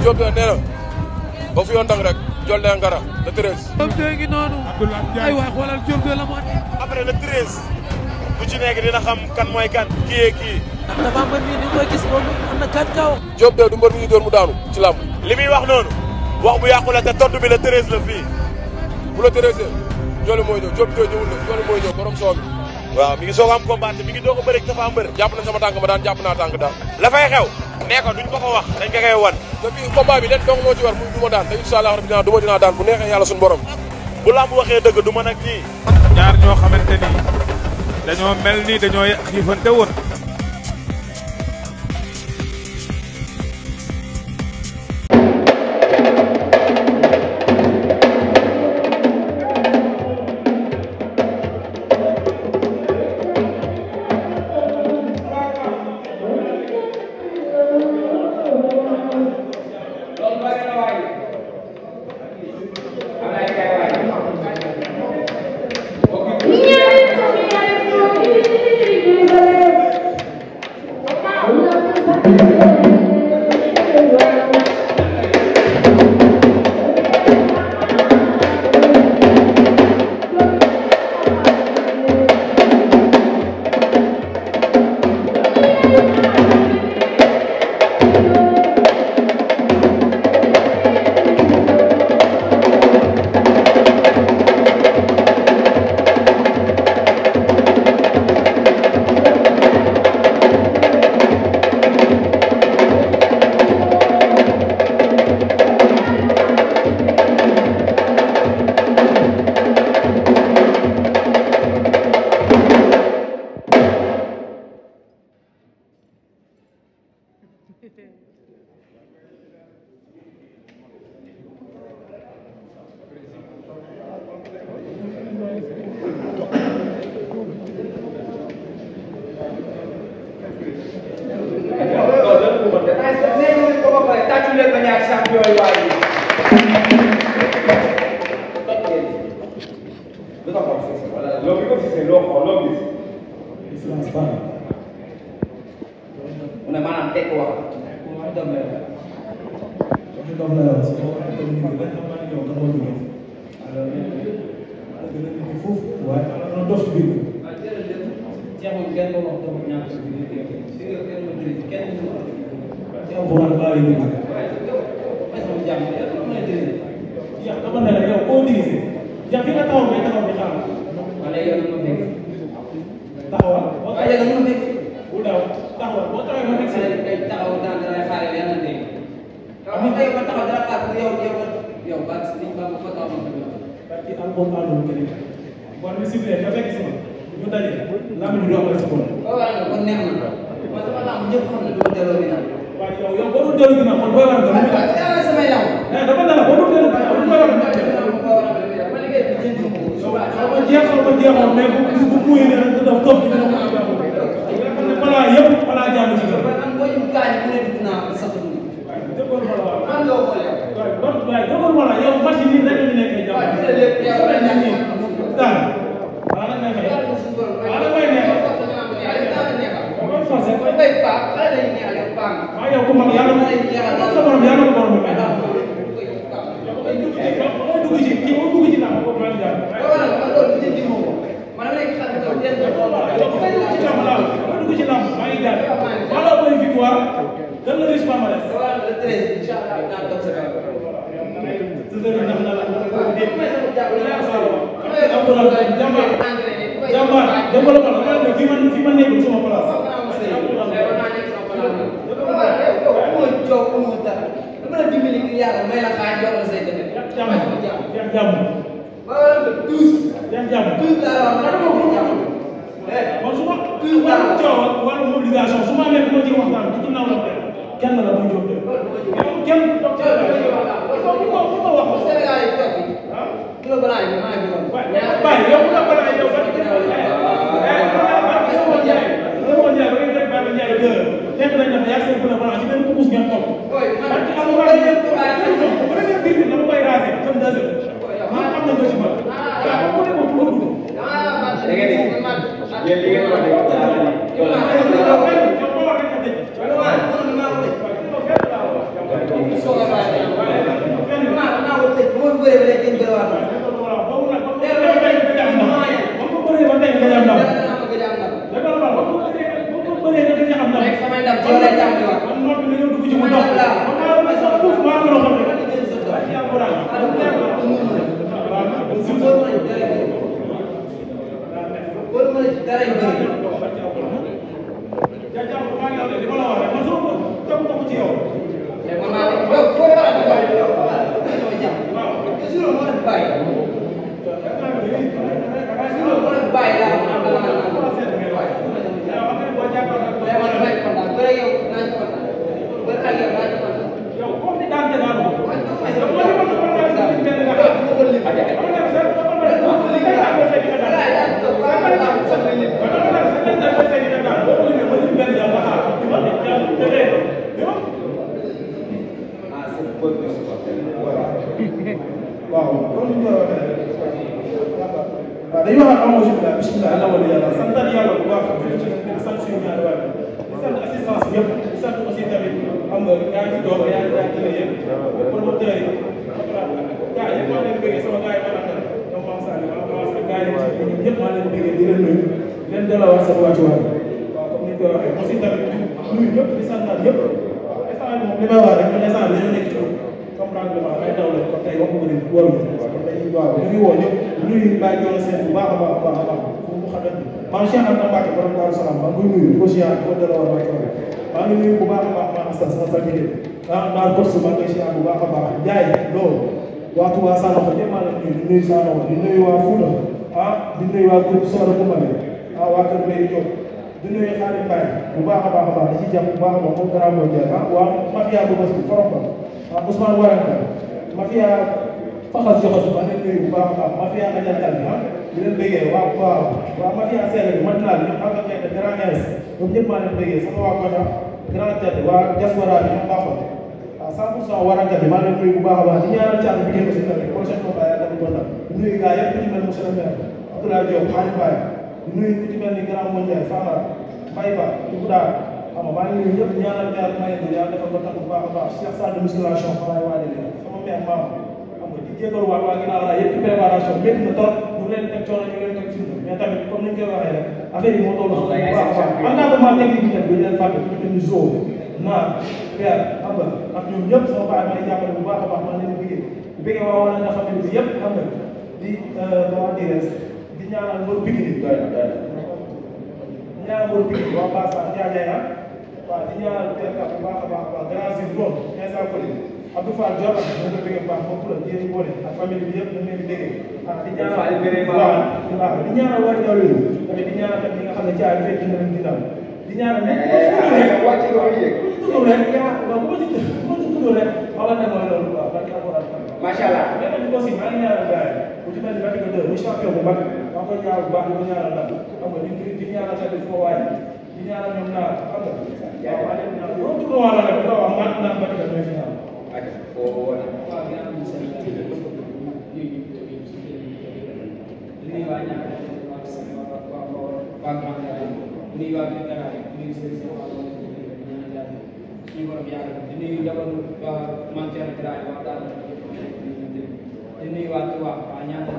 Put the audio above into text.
Diop de nee na ba fi yoon tàng rek jol de ngara le 13. Diop de ngi noonu. ay waay xoolal Diop de la mu andi. après le 13 bu ci nekk dina xam kan mooy kan kii kii. ndax dafa mbër mi ni koy gis moom am na 4 kaw. Diop de du mbër mi ñu door mu daanu ci làmb. li muy wax noonu wax bu yàqu la te tontu bi le 13 la fii. bu la 13 Joli mooy ñëw Diop de ñëwul de Joli mooy ñëw borom soo bi. waaw mi ngi soog a am combat mi ngi doog a bëri dafa am bëri. jàpp na sama tànk ma daan jàpp naa tànk daal. la fay xew. nee ko duñ ko ko wax dañ ko koy wan. te bii combat bi leen dong moo ci war muy duma daan te incha allah rabbi dinaa daan bu neexee yàlla suñu borom. bu lamb waxee dëgg du mën ak ñii. ñaar ñoo xamante ni dañoo mel ni dañoo xiifante woon. Soga waaw comme ni ñu ko waxee waaw dañuy wax alhamdulilah bisimilah ala wala yàlla santal yàlla bu baax di sant suñu ñaari waay di sant assistance yëpp di sant aussi tamit xam nga yaa ngi doog yaa ngi télé yëpp promoteurs yi gars yëpp maa leen bëggee sama gars yi ma àndal ñoom Mame Sall gars yi ñoom ñëpp maa leen bëggee di leen nuyu di leen delloowaat seen wàccuwaay waaw comme ni ñu koy waxee aussi tamit nuyu ñëpp di santal ñëpp waaw instant moom li may wax rek ñun instant dañoo nekk ci comprendre ma ay daw lañ kon tey waxu bëri wóorul kon dañuy waaw ñu ngi woo ñëpp nuyu bàyyi joona seen bu baax a baax a baax a baax fu mu xadat bi maam Cheikh Anta Mbacke borom Daaru Salaam maa ngi nuyu di ko ziar di ko delloo waat maa ngi nuyu bu baax a baax maa asta sama famille naa bourse maa ngi ziar bu baax a baax jaay loolu waa Touba Sanoxo ñëpp maa leen nuyu di nuyu Sanoxo di nuyu waa Fouta di nuyu waa groupe Soore Kumbale waa Kër Mbay Diop di nuyu Xaadim Mbaye bu baax a baax a baax da ciy jàpp bu baax a baax moom grand boo jeex waa mafia bu bës bi forom ba Ousmane Waranka mafia faxal joxos maa leen nuyu bu baax a baax mafia ajantal bi di leen bëggee waa mafia seere bi maintenant bi ñoom xam nga ne grand air ñoom ñëpp maa leen bëggee sama waa Koña grand tête waa diaspora bi ñoom baaxoon waaw 100% Waranka bi maa leen nuyu bu baax a baax di ñaanal caat bi génn si tamit prochaine combat yàlla dafa doon di nuyu gars yëpp ku ci mel monsieur le maire Abdoulaye Diop Xaadim Baye di nuyu ku ci mel ni grand mondial Famara Mbaye Ba Ibou Daal xam nga maa ngi nuyu ñëpp ñaanal maire may yàlla defal ko tax bu baax a baax Cheikh Sall de musculation xalaay waajale sama maire maam xam nga di jégalu waat waa ginnaaw laa yëpp ci préparation métti na trop ñu leen teg coono ñu leen teg film mais tamit comme ni ñu koy waxee rek affaire yi moo toll bu baax a baax encadrement technique bi tamit duñu leen fàtte ñu leen di zoo naar père xam nga ak ñoom ñëpp sama baay may jàppale bu baax a baax maa leen di bëggee waa wala nga famille bi yëpp xam nga di waa DRS di ñaanal Mor Pikine di ñaanal Mor Pikine waa Passa Ndiaye waaw di ñaanal terka bu baax a baax a baax grand sir bon instant ko Abdou Fall Diop ak ñu ko bëggee baax moom la jéem boole ak famille bi yëpp ñu leen di déggee di ñaanal waaw di ñaanal waa ñaw yi tamit di ñaanal tamit ñi nga xam ne caa fekk na leen dinaw di ñaanal wàcc rek tudd rek non bu ma ci tudd rek xamal ne mooy loolu waaw barke alquran macha allah beneen bi aussi maa ngi ñaanal gars yi bu ci mel ni Batika 2 muy champion bu mag maa koy ñaanal bu baax di ko ñaanal ndax xam nga di ñaanal tamit foo waay di ñaanal ñoom naar xam nga waaw maa leen ñaanal loolu tudd waa la rek di ko wax maa naan Batika 2 final suñu borom yàlla di nuyu jabaru Mame Thierno Birahim wax daal di nuyu waa Touba waa ñaata